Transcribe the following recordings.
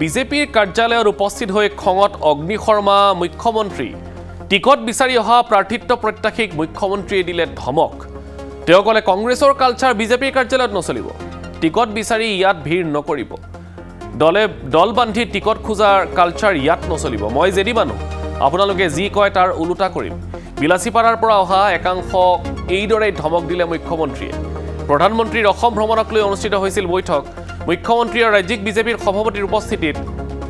বিজেপিৰ কাৰ্যালয়ত উপস্থিত হৈ খঙত অগ্নি শৰ্মা মুখ্যমন্ত্ৰী টিকট বিচাৰি অহা প্ৰাৰ্থিত্ব প্ৰত্যাশীক মুখ্যমন্ত্ৰীয়ে দিলে ধমক তেওঁ ক'লে কংগ্ৰেছৰ কালচাৰ বিজেপিৰ কাৰ্যালয়ত নচলিব টিকট বিচাৰি ইয়াত ভিৰ নকৰিব দল বান্ধি টিকট খোজাৰ কালচাৰ ইয়াত নচলিব মই জেডি মানুহ আপোনালোকে যি কয় তাৰ উলুটা কৰিম বিলাসীপাৰাৰ পৰা অহা একাংশ এইদৰে ধমক দিলে মুখ্যমন্ত্ৰীয়ে প্ৰধানমন্ত্ৰীৰ অসম ভ্ৰমণক লৈ অনুষ্ঠিত হৈছিল বৈঠক মুখ্যমন্ত্ৰী আৰু ৰাজ্যিক বিজেপিৰ সভাপতিৰ উপস্থিতিত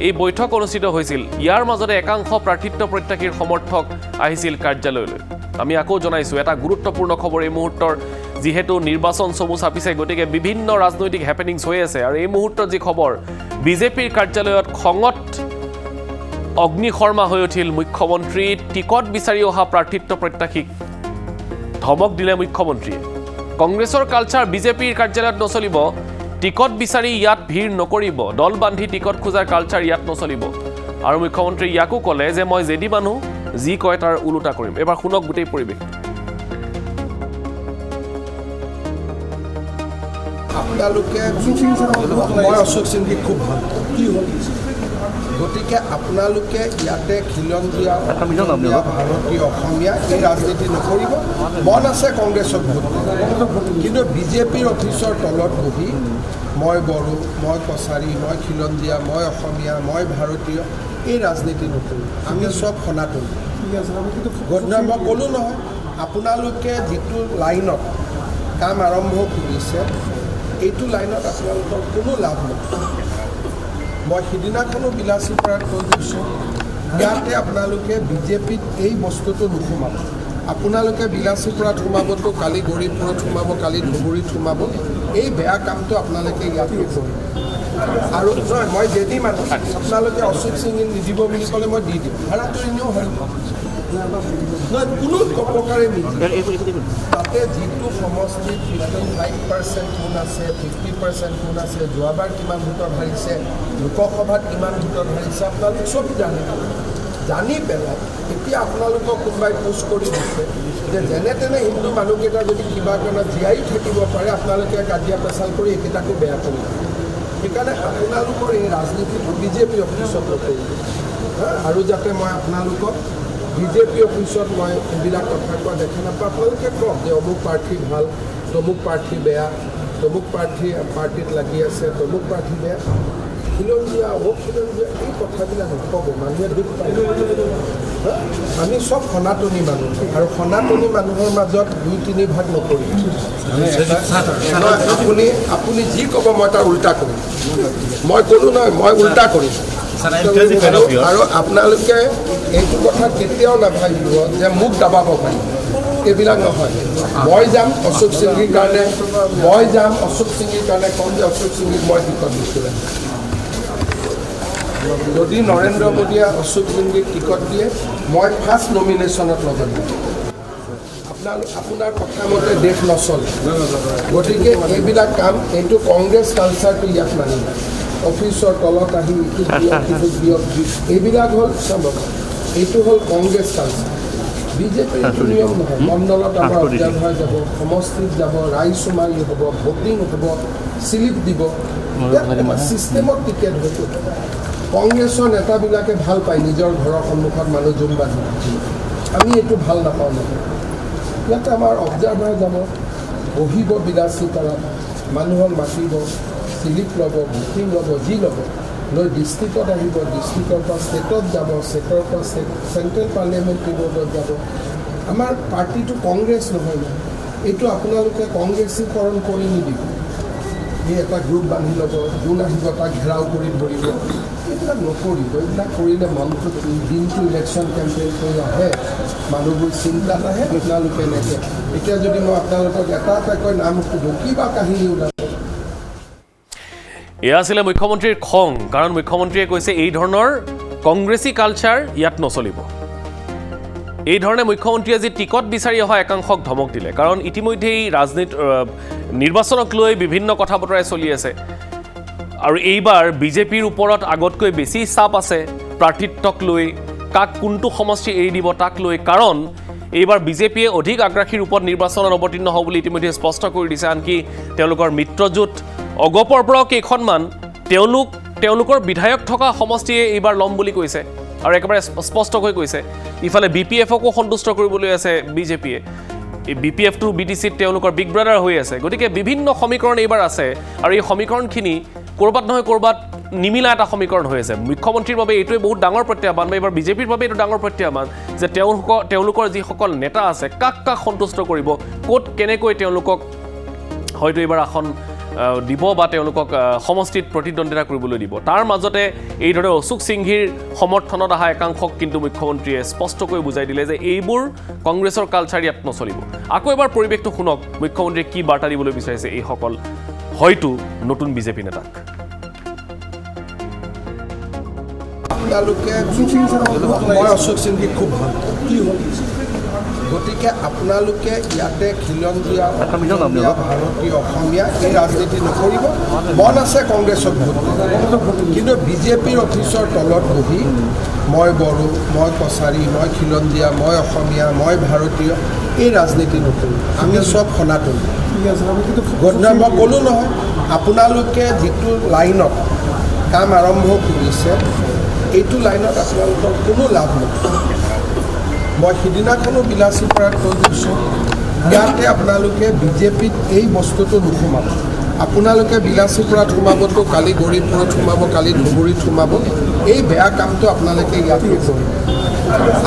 এই বৈঠক অনুষ্ঠিত হৈছিল ইয়াৰ মাজতে একাংশ প্ৰাৰ্থিত্ব প্ৰত্যাশীৰ সমৰ্থক আহিছিল কাৰ্যালয়লৈ আমি আকৌ জনাইছো এটা গুৰুত্বপূৰ্ণ খবৰ এই মুহূৰ্তৰ যেহেতু নিৰ্বাচন চমু চাপিছে গতিকে বিভিন্ন ৰাজনৈতিক হেপেনিংছ হৈ আছে আৰু এই মুহূৰ্তত যি খবৰ বিজেপিৰ কাৰ্যালয়ত খঙত অগ্নি শৰ্মা হৈ উঠিল মুখ্যমন্ত্ৰী টিকট বিচাৰি অহা প্ৰাৰ্থিত্ব প্ৰত্যাশীক ধমক দিলে মুখ্যমন্ত্ৰীয়ে কংগ্ৰেছৰ কালচাৰ বিজেপিৰ কাৰ্যালয়ত নচলিব টিকট বিচাৰি ইয়াত ভিৰ নকৰিব দল বান্ধি টিকট খোজাৰ কালচাৰ ইয়াত নচলিব আৰু মুখ্যমন্ত্ৰী ইয়াকো ক'লে যে মই জেডি মানুহ যি কয় তাৰ উলুটা কৰিম এবাৰ শুনক গোটেই পৰিৱেশ আপোনালোকে মই অশোক সিংক খুব ভাল কি হ'ল গতিকে আপোনালোকে ইয়াতে খিলঞ্জীয়া ভাৰতীয় অসমীয়া এই ৰাজনীতি নকৰিব মন আছে কংগ্ৰেছক ভোট কিন্তু বিজেপিৰ অফিচৰ তলত বহি মই বড়ো মই কছাৰী মই খিলঞ্জীয়া মই অসমীয়া মই ভাৰতীয় এই ৰাজনীতি নকৰোঁ আমি চব সনাতন গতিকে মই ক'লোঁ নহয় আপোনালোকে যিটো লাইনত কাম আৰম্ভ কৰিছে এইটো লাইনত আপোনালোকৰ কোনো লাভ নহয় মই সিদিনাখনো বিলাসীপাৰাত কৈ গৈছোঁ ইয়াতে আপোনালোকে বিজেপিত এই বস্তুটো নোসোমাব আপোনালোকে বিলাসীপাৰাত সোমাবতো কালি গৌৰীপুৰত সোমাব কালি ধুবুৰীত সোমাব এই বেয়া কামটো আপোনালোকে ইয়াত নকৰিব আৰু নহয় মই জেডি মানুহ আপোনালোকে অশোক সিঙে নিদিব বুলি ক'লে মই দি দিম ভাড়াটো এনেও হয় নহয় কোনো প্ৰকাৰে নিদিয়ে তাতে যিটো সমষ্টিত 55% কোন আছে 50% কোন আছে যোৱাবাৰ কিমান ভোটত হাৰিছে লোকসভাত কিমান ভোটত হাৰিছে আপোনালোক চব জানি পেলাই এতিয়া আপোনালোকক কোনোবাই পোষ্ট কৰি দিছে যে যেনে তেনে হিন্দু মানুহকেইটা যদি কিবা কাৰণত জীয়াই থাকিব পাৰে আপোনালোকে কাজিয়া পেচাল কৰি এইকেইটাকো বেয়া কৰিব সেইকাৰণে আপোনালোকৰ এই ৰাজনীতিটো বিজেপি অফিচত নকৰিব আৰু যাতে মই আপোনালোকক বিজেপি অফিচত মই এইবিলাক কথা কোৱা দেখা নাপাওঁ আপোনালোকে কওক যে অমুক প্ৰাৰ্থী ভাল তমুক প্ৰাৰ্থী বেয়া তমুক পাৰ্টীত লাগি আছে তমুক প্ৰাৰ্থী বেয়া খিলঞ্জীয়া অখিলঞ্জীয়া এই কথাবিলাক নক'ব মানুহে দুখ পায় আমি চব সনাতনী মানুহ আৰু সনাতনী মানুহৰ মাজত 2-3 ভাগ নকৰিম আপুনি যি ক'ব মই তাৰ উল্টা কৰিম মই ক'লোঁ নহয় মই উল্টা কৰিম আৰু আপোনালোকে এইটো কথা কেতিয়াও নাভাবিব যে মোক দাবাব পাৰিব এইবিলাক নহয় মই যাম অশোক সিংৰ কাৰণে ক'ম যে অশোক সিংক মই টিকট দিছিলোঁ যদি নৰেন্দ্ৰ মোদীয়ে অশোক সিংক টিকট দিয়ে মই ফাৰ্ষ্ট নমিনেশ্যনত লগত দিম আপোনাৰ কথা মতে দেশ নচলে গতিকে এইবিলাক কাম এইটো কংগ্ৰেছ কালচাৰটো ইয়াত মানিব অফিচৰ তলত আহি এইবিলাক হ'ল এইটো হ'ল কংগ্ৰেছ কালচাৰ বিজেপিৰ এইটো নিয়ম নহয় মণ্ডলত আমাৰ অব্যাহত যাব সমষ্টিত যাব ৰাইজমাৰি হ'ব ভোটিং হ'ব শ্লিপ দিব ছিষ্টেমত টিকেট হয়তো কংগ্ৰেছৰ নেতাবিলাকে ভাল পায় নিজৰ ঘৰৰ সন্মুখত মানুহ জোম বান্ধি আমি এইটো ভাল নাপাওঁ নহয় ইয়াতে আমাৰ অবজাৰ্ভাৰ যাব বহিব বিলাসীপাৰাত মানুহক মাতিব শ্লিপ ল'ব ভোটিং ল'ব যি ল'ব লৈ ডিষ্ট্ৰিক্টত আহিব ডিষ্ট্ৰিক্টৰ পৰা ষ্টেটত যাব ষ্টেটৰ পৰা চেণ্ট্ৰেল পাৰ্লিয়ামেণ্টাৰী বৰ্ডত যাব আমাৰ পাৰ্টিটো কংগ্ৰেছ নহয় ন এইটো আপোনালোকে কংগ্ৰেছীকৰণ কৰি নিদিব এই এটা গ্ৰুপ বান্ধি ল'ব যোন আহিব তাক ঘেৰাও কৰি ধৰিব এইবিলাক নকৰিব এইবিলাক কৰিলে মনটো দিনটো ইলেকশ্যন কেম্পেইন কৰি আহে মানুহবোৰ চিন্তাত আহে আপোনালোকে নেকে এতিয়া যদি মই আপোনালোকক এটা এটাকৈ নাম সোধোঁ কিবা কাহিনী ওলাব এয়া আছিলে মুখ্যমন্ত্ৰীৰ খং কাৰণ মুখ্যমন্ত্ৰীয়ে কৈছে এই ধৰণৰ কংগ্ৰেছী কালচাৰ ইয়াত নচলিব এই ধৰণে মুখ্যমন্ত্ৰীয়ে আজি টিকট বিচাৰি অহা একাংশক ধমক দিলে কাৰণ ইতিমধ্যেই নিৰ্বাচনক লৈ বিভিন্ন কথা বতৰাই চলি আছে আৰু এইবাৰ বিজেপিৰ ওপৰত আগতকৈ বেছি চাপ আছে প্ৰাৰ্থিত্বক লৈ কাক কোনটো সমষ্টি এৰি দিব তাক লৈ কাৰণ এইবাৰ বিজেপিয়ে অধিক আগ্ৰাসী ৰূপত নিৰ্বাচনত অৱতীৰ্ণ হ'ব বুলি ইতিমধ্যে স্পষ্ট কৰি দিছে আনকি তেওঁলোকৰ মিত্ৰজোঁট অগপৰ পৰাও কেইখনমান তেওঁলোক তেওঁলোকৰ বিধায়ক থকা সমষ্টিয়ে এইবাৰ ল'ম বুলি কৈছে আৰু একেবাৰে স্পষ্টকৈ কৈছে ইফালে BPF-কো সন্তুষ্ট কৰিবলৈ আছে বিজেপিয়ে এই BPF-টো BTC-ত তেওঁলোকৰ বিগ ব্ৰাদাৰ হৈ আছে গতিকে বিভিন্ন সমীকৰণ এইবাৰ আছে আৰু এই সমীকৰণখিনি কৰবাত নহয় কৰবাত নিমিলা এটা সমীকৰণ হৈ আছে মুখ্যমন্ত্ৰীৰ বাবে এইটোৱে বহুত ডাঙৰ প্ৰত্যাহ্বান বা এইবাৰ বিজেপিৰ বাবে এইটো ডাঙৰ প্ৰত্যাহ্বান যে তেওঁলোকৰ যিসকল নেতা আছে কাক সন্তুষ্ট কৰিব ক'ত কেনেকৈ তেওঁলোকক হয়তো এইবাৰ আসন দিব বা তেওঁলোকক সমষ্টিত প্ৰতিদ্বন্দ্বিতা কৰিবলৈ দিব তাৰ মাজতে এইদৰে অশোক সিংঘিৰ সমৰ্থনত অহা একাংশক কিন্তু মুখ্যমন্ত্ৰীয়ে স্পষ্টকৈ বুজাই দিলে যে এইবোৰ কংগ্ৰেছৰ কালচাৰ ইয়াত নচলিব আকৌ এবাৰ পৰিৱেশটো শুনক মুখ্যমন্ত্ৰীয়ে কি বাৰ্তা দিবলৈ বিচাৰিছে এইসকল হয়তো নতুন বিজেপি নেতাক আপোনালোকে মই অশোক সিংঘিক খুব ভাল কি হ'ল গতিকে আপোনালোকে ইয়াতে খিলঞ্জীয়া ভাৰতীয় অসমীয়া এই ৰাজনীতি নকৰিব মন আছে কংগ্ৰেছক ভোট কিন্তু বিজেপিৰ অফিচৰ তলত বহি মই বড়ো মই কছাৰী মই খিলঞ্জীয়া মই অসমীয়া মই ভাৰতীয় এই ৰাজনীতি নকৰোঁ আমি চব সনাতনী গতিকে মই ক'লোঁ নহয় আপোনালোকে যিটো লাইনত কাম আৰম্ভ কৰিছে এইটো লাইনত আপোনালোকৰ কোনো লাভ নহয় মই সিদিনাখনো বিলাসীপাৰাত কৈ দিছোঁ ইয়াতে আপোনালোকে বিজেপিত এই বস্তুটো নোসোমাব আপোনালোকে বিলাসীপাৰাত সোমাবতো কালি গৌৰীপুৰত সোমাব কালি ধুবুৰীত সোমাব এই বেয়া কামটো আপোনালোকে ইয়াত কৰিব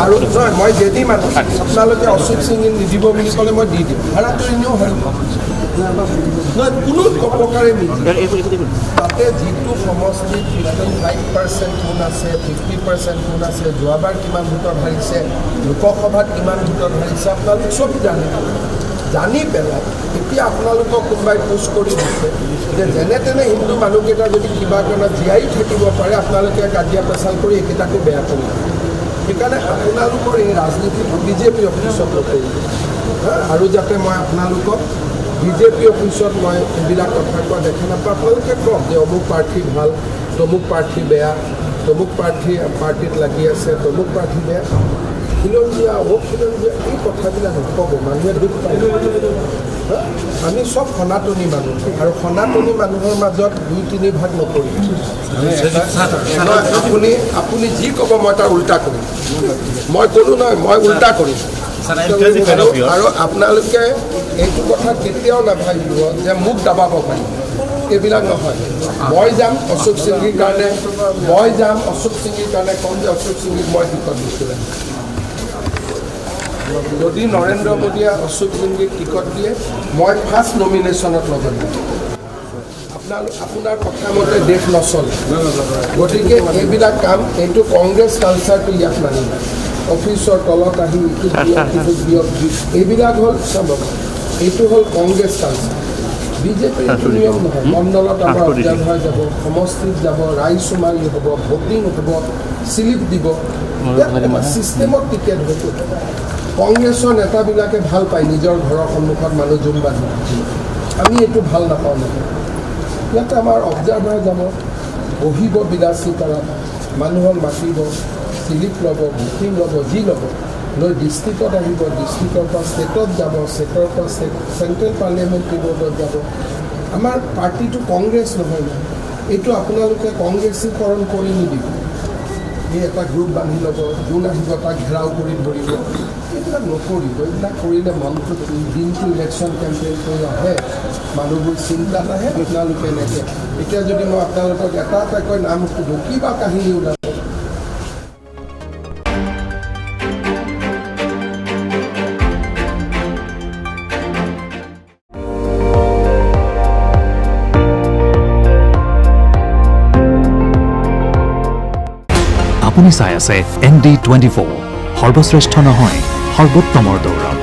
আৰু নহয় মই যদি মানুহ আপোনালোকে অশোক সিংঘি নিদিব বুলি ক'লে মই দি দিম ভাড়াটো এনেও হয় নহয় কোনো প্ৰকাৰে নিদিয়ে তাতে যিটো সমষ্টিত 55% কোন আছে 50% কোন আছে যোৱাবাৰ কিমান ভোটত হাৰিছে লোকসভাত কিমান ভোটত হাৰিছে আপোনালোক চব জানি পেলাই এতিয়া আপোনালোকক কোনোবাই পোষ্ট কৰি দিছে যে যেনে তেনে হিন্দু মানুহকেইটা যদি কিবা কাৰণত জীয়াই থাকিব পাৰে আপোনালোকে কাজিয়া পেচাল কৰি এইকেইটাকো বেয়া কৰিব সেইকাৰণে আপোনালোকৰ এই ৰাজনীতিটো বিজেপি অফিচত নকৰিব আৰু যাতে মই আপোনালোকক বিজেপি অফিচত মই এইবিলাক কথা কোৱা দেখা নাপাওঁ আপোনালোকে কওক যে অমুক প্ৰাৰ্থী ভাল তমুক প্ৰাৰ্থী বেয়া তমুক পাৰ্টীত লাগি আছে তমুক প্ৰাৰ্থী বেয়া খিলঞ্জীয়া অখিলঞ্জীয়া এই কথাবিলাক নক'ব মানুহে দুখ পায় আমি চব সনাতনী মানুহ আৰু সনাতনী মানুহৰ মাজত 2-3 ভাগ নকৰিম আপুনি যি ক'ব মই তাৰ উল্টা কৰিম মই ক'লোঁ নহয় মই উল্টা কৰিম আৰু আপোনালোকে এইটো কথা কেতিয়াও নাভাবিব যে মোক দাবাব পাৰিব এইবিলাক নহয় মই যাম অশোক সিংঘিৰ কাৰণে ক'ম যে অশোক সিংঘিক মই টিকট দিছিলোঁ যদি নৰেন্দ্ৰ মোদীয়ে অশোক সিংঘিক টিকট দিয়ে মই ফাৰ্ষ্ট নমিনেশ্যনত লগত দিম আপোনাৰ কথা মতে দেশ নচলে গতিকে এইবিলাক কাম এইটো কংগ্ৰেছ কালচাৰটো ইয়াত নানিব অফিচৰ তলত আহি এইবিলাক হ'ল চাব এইটো হ'ল কংগ্ৰেছ কালচাৰ বিজেপিৰ নিয়ম নহয় মণ্ডলত আমাৰ অভ্যাস যাব সমষ্টিত যাব ৰাইজচুমাৰী হ'ব ভোটিং হ'ব শ্লিপ দিব ছিষ্টেমত টিকেট হ'ব কংগ্ৰেছৰ নেতাবিলাকে ভাল পায় নিজৰ ঘৰৰ সন্মুখত মানুহ জোম বান্ধি আমি এইটো ভাল নাপাওঁ নহয় ইয়াতে আমাৰ অবজাৰ্ভাৰ যাব বহিব বিলাসীপাৰাত মানুহক মাতিব শ্লিপ ল'ব ভোটিং ল'ব যি ল'ব লৈ ডিষ্ট্ৰিক্টত আহিব ডিষ্ট্ৰিক্টৰ পৰা ষ্টেটত যাব ষ্টেটৰ পৰা চেণ্ট্ৰেল পাৰ্লিয়ামেণ্টাৰী বৰ্ডত যাব আমাৰ পাৰ্টিটো কংগ্ৰেছ নহয় এইটো আপোনালোকে কংগ্ৰেছীকৰণ কৰি নিদিব এই এটা গ্ৰুপ বান্ধি ল'ব যোন আহিব তাক ঘেৰাও কৰি ধৰিব এইবিলাক নকৰিব এইবিলাক কৰিলে মনটো দিনটো ইলেকশ্যন কেম্পেইন কৰি আহে মানুহবোৰ চিন্তাত আহে আপোনালোকে এনেকৈ এতিয়া যদি মই আপোনালোকক এটা এটাকৈ নাম সোধোঁ কিবা কাহিনী ওলাব আপুনি চাই আছে ND24 সৰ্বশ্ৰেষ্ঠ নহয় সৰ্বোত্তমৰ দৌৰত